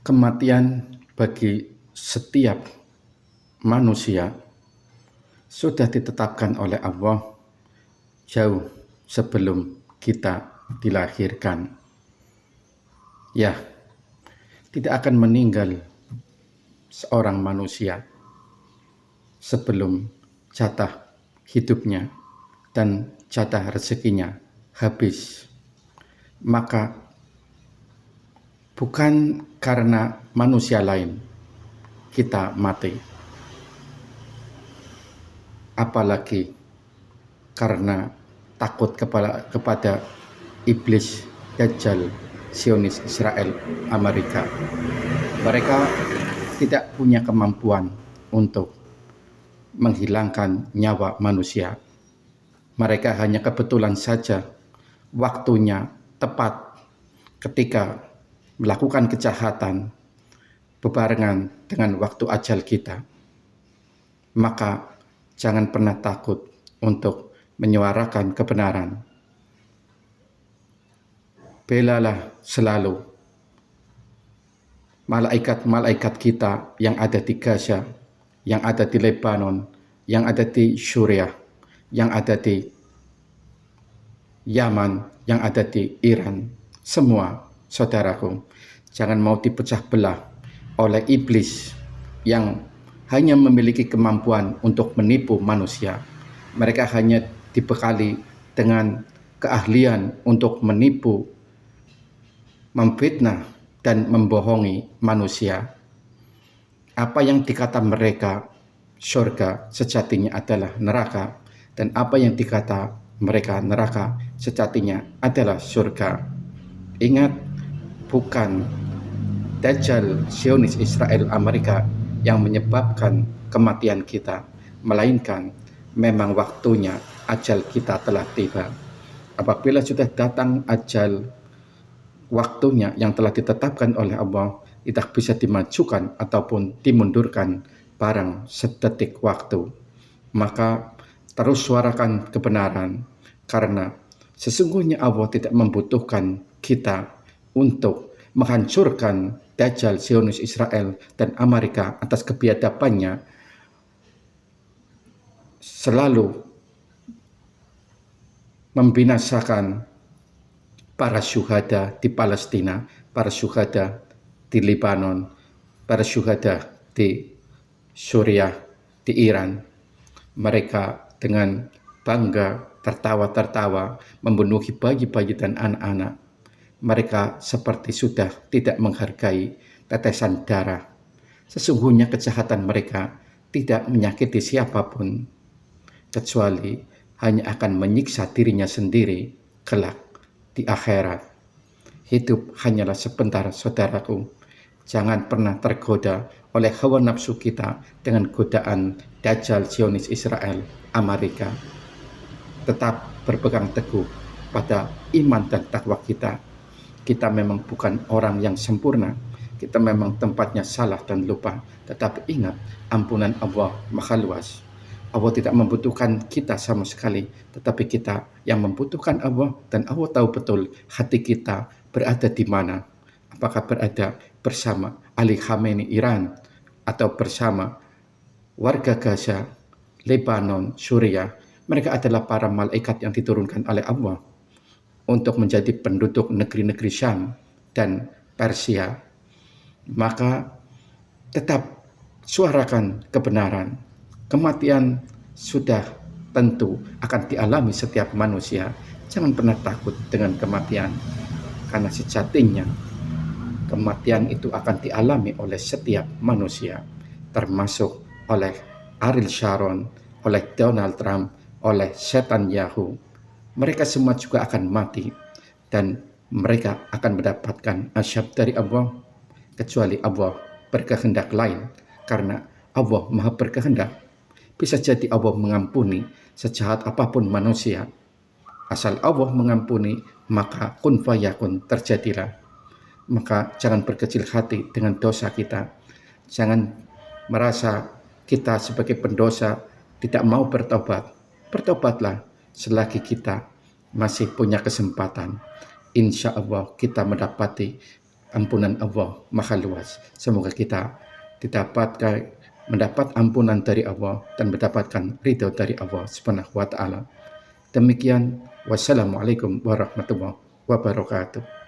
Kematian bagi setiap manusia sudah ditetapkan oleh Allah jauh sebelum kita dilahirkan. Ya, tidak akan meninggal seorang manusia sebelum jatah hidupnya dan jatah rezekinya habis. Maka bukan karena manusia lain kita mati, apalagi karena takut kepada iblis, Dajjal, Zionis Israel, Amerika. Mereka tidak punya kemampuan untuk menghilangkan nyawa manusia. Mereka hanya kebetulan saja waktunya tepat ketika melakukan kejahatan bebarengan dengan waktu ajal kita. Maka jangan pernah takut untuk menyuarakan kebenaran. Belalah selalu malaikat-malaikat kita yang ada di Gaza, yang ada di Lebanon, yang ada di Suriah, yang ada di Yaman, yang ada di Iran. Semua saudaraku, jangan mau dipecah belah oleh iblis yang hanya memiliki kemampuan untuk menipu manusia. Mereka hanya dibekali dengan keahlian untuk menipu, memfitnah, dan membohongi manusia. Apa yang dikata mereka surga sejatinya adalah neraka, dan apa yang dikata mereka neraka sejatinya adalah surga. Ingat, bukan Dajjal, Zionis Israel, Amerika yang menyebabkan kematian kita, melainkan memang waktunya ajal kita telah tiba. Apabila sudah datang ajal waktunya yang telah ditetapkan oleh Allah, tidak bisa dimajukan ataupun dimundurkan barang sedetik waktu. Maka terus suarakan kebenaran, karena sesungguhnya Allah tidak membutuhkan kita untuk menghancurkan Dajjal, Zionis Israel, dan Amerika atas kebiadabannya selalu membinasakan para syuhada di Palestina, para syuhada di Lebanon, para syuhada di Suriah, di Iran. Mereka dengan bangga tertawa-tertawa membunuhi bayi-bayi dan anak-anak. Mereka seperti sudah tidak menghargai tetesan darah. Sesungguhnya kejahatan mereka tidak menyakiti siapapun, kecuali hanya akan menyiksa dirinya sendiri kelak di akhirat. Hidup hanyalah sebentar, saudaraku. Jangan pernah tergoda oleh hawa nafsu kita dengan godaan Dajjal, Zionis Israel, Amerika. Tetap berpegang teguh pada iman dan takwa kita. Kita memang bukan orang yang sempurna. Kita memang tempatnya salah dan lupa. Tetapi ingat, ampunan Allah maha luas. Allah tidak membutuhkan kita sama sekali, tetapi kita yang membutuhkan Allah, dan Allah tahu betul hati kita berada di mana. Apakah berada bersama Ali Khamenei Iran, atau bersama warga Gaza, Lebanon, Suriah. Mereka adalah para malaikat yang diturunkan oleh Allah untuk menjadi penduduk negeri-negeri Syam dan Persia. Maka tetap suarakan kebenaran. Kematian sudah tentu akan dialami setiap manusia. Jangan pernah takut dengan kematian, karena sejatinya kematian itu akan dialami oleh setiap manusia, termasuk oleh Ariel Sharon, oleh Donald Trump, oleh Netanyahu. Mereka semua juga akan mati, dan mereka akan mendapatkan azab dari Allah, kecuali Allah berkehendak lain, karena Allah maha berkehendak. Bisa jadi Allah mengampuni sejahat apapun manusia. Asal Allah mengampuni, maka kun fayakun, terjadilah. Maka jangan berkecil hati dengan dosa kita. Jangan merasa kita sebagai pendosa tidak mau bertobat. Bertobatlah selagi kita masih punya kesempatan. Insya Allah kita mendapati ampunan Allah maha luas. Semoga kita mendapat ampunan dari Allah dan mendapatkan ridho dari Allah Subhanahu wa taala. Demikian, wassalamualaikum warahmatullahi wabarakatuh.